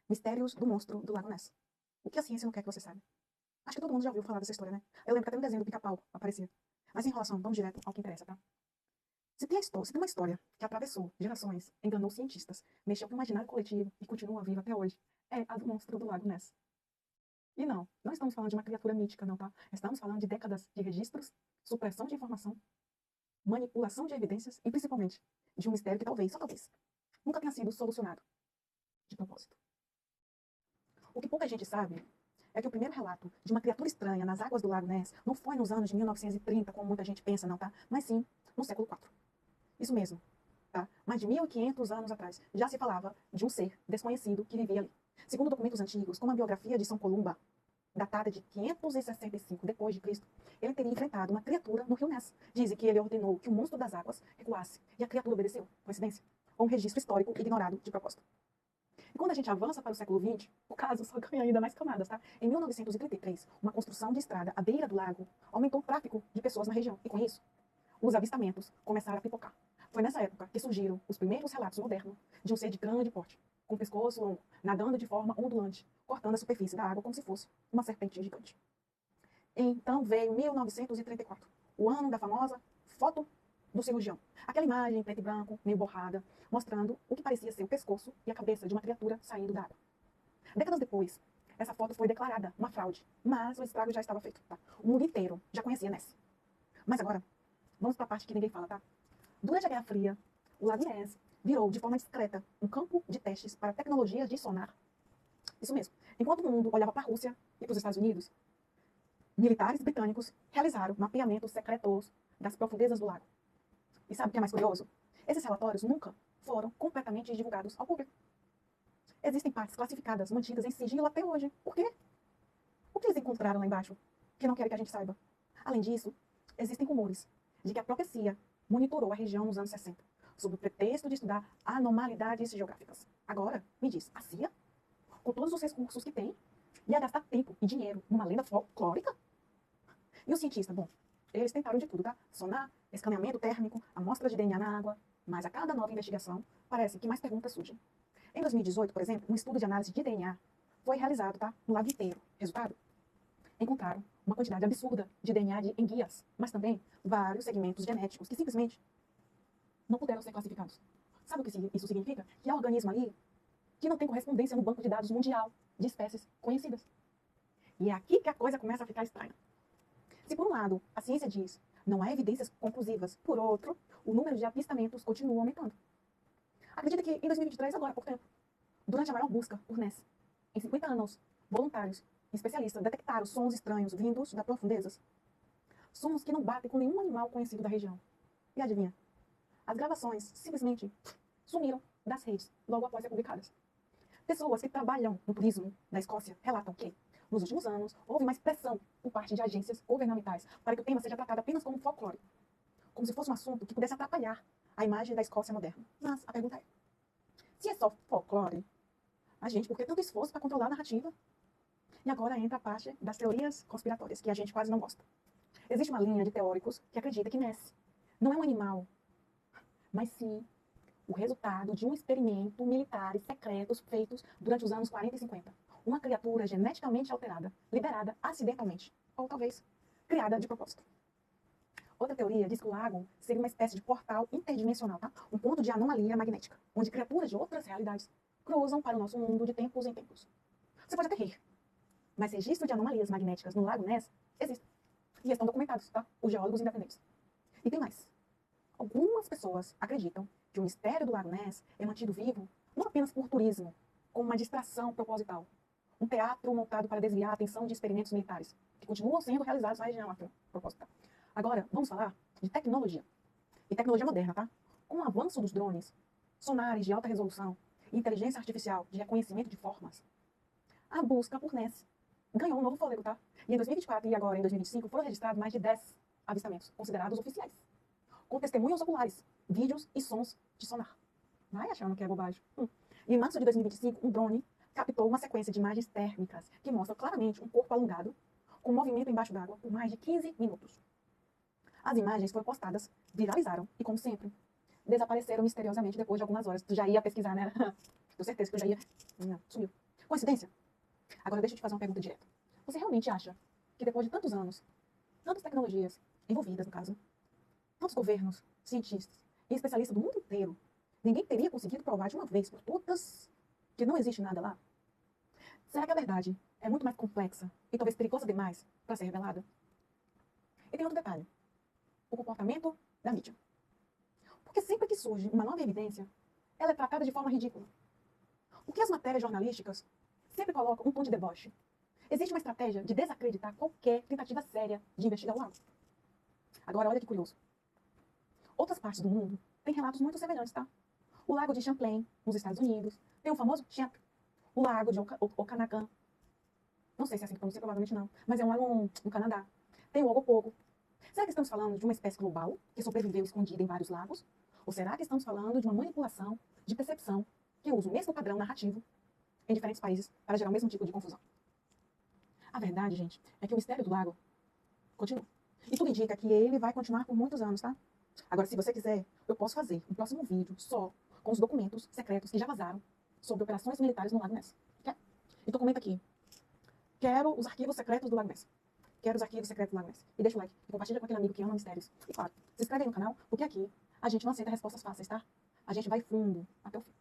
Mistérios do monstro do Lago Ness. O que a ciência não quer que você saiba? Acho que todo mundo já ouviu falar dessa história, né? Eu lembro que até no desenho do Pica-Pau aparecia. Mas sem enrolação, vamos direto ao que interessa, tá? Se tem uma história que atravessou gerações, enganou cientistas, mexeu com o imaginário coletivo e continua viva até hoje, é a do monstro do Lago Ness. E não estamos falando de uma criatura mítica, não, tá? Estamos falando de décadas de registros, supressão de informação, manipulação de evidências e, principalmente, de um mistério que talvez, só talvez, nunca tenha sido solucionado de propósito. O que pouca gente sabe é que o primeiro relato de uma criatura estranha nas águas do Lago Ness não foi nos anos de 1930, como muita gente pensa, não, tá? Mas sim no século IV. Isso mesmo, tá? Mais de 1.500 anos atrás, já se falava de um ser desconhecido que vivia ali. Segundo documentos antigos, como a biografia de São Columba, datada de 565 depois de Cristo, ele teria enfrentado uma criatura no rio Ness. Dizem que ele ordenou que o monstro das águas recuasse e a criatura obedeceu. Coincidência? Ou um registro histórico ignorado de propósito? E quando a gente avança para o século XX, o caso só ganha ainda mais camadas, tá? Em 1933, uma construção de estrada à beira do lago aumentou o tráfego de pessoas na região. E com isso, os avistamentos começaram a pipocar. Foi nessa época que surgiram os primeiros relatos modernos de um ser de grande porte, com o pescoço longo, nadando de forma ondulante, cortando a superfície da água como se fosse uma serpente gigante. Então veio 1934, o ano da famosa foto do cirurgião. Aquela imagem em preto e branco, meio borrada, mostrando o que parecia ser o pescoço e a cabeça de uma criatura saindo da água. Décadas depois, essa foto foi declarada uma fraude, mas o estrago já estava feito, tá? O mundo inteiro já conhecia Ness. Mas agora, vamos para a parte que ninguém fala, tá? Durante a Guerra Fria, o Lago Ness virou de forma discreta um campo de testes para tecnologias de sonar. Isso mesmo. Enquanto o mundo olhava para a Rússia e para os Estados Unidos, militares britânicos realizaram mapeamentos secretos das profundezas do lago. E sabe o que é mais curioso? Esses relatórios nunca foram completamente divulgados ao público. Existem partes classificadas, mantidas em sigilo até hoje. Por quê? O que eles encontraram lá embaixo que não querem que a gente saiba? Além disso, existem rumores de que a própria CIA monitorou a região nos anos 60, sob o pretexto de estudar anormalidades geográficas. Agora, me diz, a CIA, com todos os recursos que tem, ia gastar tempo e dinheiro numa lenda folclórica? E o cientista, bom, eles tentaram de tudo, tá? Sonar, escaneamento térmico, amostra de DNA na água, mas a cada nova investigação, parece que mais perguntas surgem. Em 2018, por exemplo, um estudo de análise de DNA foi realizado, tá? No lago inteiro. Resultado? Encontraram uma quantidade absurda de DNA de enguias, mas também vários segmentos genéticos que simplesmente não puderam ser classificados. Sabe o que isso significa? Que há organismo ali que não tem correspondência no banco de dados mundial de espécies conhecidas. E é aqui que a coisa começa a ficar estranha. Se por um lado a ciência diz não há evidências conclusivas, por outro, o número de avistamentos continua aumentando. Acredita que em 2023, agora há pouco tempo, durante a maior busca por Ness, em 50 anos, voluntários e especialistas detectaram sons estranhos vindos das profundezas. Sons que não batem com nenhum animal conhecido da região. E adivinha? As gravações simplesmente sumiram das redes logo após ser publicadas. Pessoas que trabalham no turismo da Escócia relatam que, nos últimos anos, houve mais pressão por parte de agências governamentais para que o tema seja tratado apenas como folclore, como se fosse um assunto que pudesse atrapalhar a imagem da Escócia moderna. Mas a pergunta é, se é só folclore, a gente, por que tanto esforço para controlar a narrativa? E agora entra a parte das teorias conspiratórias, que a gente quase não gosta. Existe uma linha de teóricos que acredita que Ness não é um animal, mas sim o resultado de um experimento militares secretos feitos durante os anos 40 e 50. Uma criatura geneticamente alterada, liberada acidentalmente, ou talvez criada de propósito. Outra teoria diz que o lago seria uma espécie de portal interdimensional, tá? Um ponto de anomalia magnética, onde criaturas de outras realidades cruzam para o nosso mundo de tempos em tempos. Você pode até rir, mas registro de anomalias magnéticas no Lago Ness existem. E estão documentados, tá? Por geólogos independentes. E tem mais. Algumas pessoas acreditam que o mistério do Lago Ness é mantido vivo não apenas por turismo, como uma distração proposital. Um teatro montado para desviar a atenção de experimentos militares, que continuam sendo realizados na região, a propósito. Agora, vamos falar de tecnologia. E tecnologia moderna, tá? Com o avanço dos drones, sonares de alta resolução e inteligência artificial de reconhecimento de formas, a busca por Ness ganhou um novo fôlego, tá? E em 2024 e agora em 2025 foram registrados mais de 10 avistamentos considerados oficiais, com testemunhos oculares, vídeos e sons de sonar. Vai achando que é bobagem. E em março de 2025, um drone captou uma sequência de imagens térmicas que mostram claramente um corpo alongado com movimento embaixo d'água por mais de 15 minutos. As imagens foram postadas, viralizaram e, como sempre, desapareceram misteriosamente depois de algumas horas. Tu já ia pesquisar, né? Tenho certeza que tu já ia. Não, sumiu. Coincidência? Agora deixa eu te fazer uma pergunta direta. Você realmente acha que depois de tantos anos, tantas tecnologias envolvidas, no caso, tantos governos, cientistas e especialistas do mundo inteiro, ninguém teria conseguido provar de uma vez por todas que não existe nada lá? Será que a verdade é muito mais complexa e talvez perigosa demais para ser revelada? E tem outro detalhe: o comportamento da mídia. Porque sempre que surge uma nova evidência, ela é tratada de forma ridícula. O que as matérias jornalísticas sempre colocam um tom de deboche. Existe uma estratégia de desacreditar qualquer tentativa séria de investigar o lago. Agora, olha que curioso. Outras partes do mundo têm relatos muito semelhantes, tá? O lago de Champlain, nos Estados Unidos, tem o famoso Champ. O lago de Okanagan. Não sei se é assim que pronuncia, provavelmente não. Mas é um lago no Canadá. Tem o Ogopogo. Será que estamos falando de uma espécie global que sobreviveu escondida em vários lagos? Ou será que estamos falando de uma manipulação de percepção que usa o mesmo padrão narrativo em diferentes países para gerar o mesmo tipo de confusão? A verdade, gente, é que o mistério do lago continua. E tudo indica que ele vai continuar por muitos anos, tá? Agora, se você quiser, eu posso fazer um próximo vídeo só com os documentos secretos que já vazaram sobre operações militares no Lago Ness. Quer? Então comenta aqui. Quero os arquivos secretos do Lago Ness. Quero os arquivos secretos do Lago Ness. E deixa o like. E compartilha com aquele amigo que ama mistérios. E claro, se inscreve aí no canal, porque aqui a gente não aceita respostas fáceis, tá? A gente vai fundo até o fim.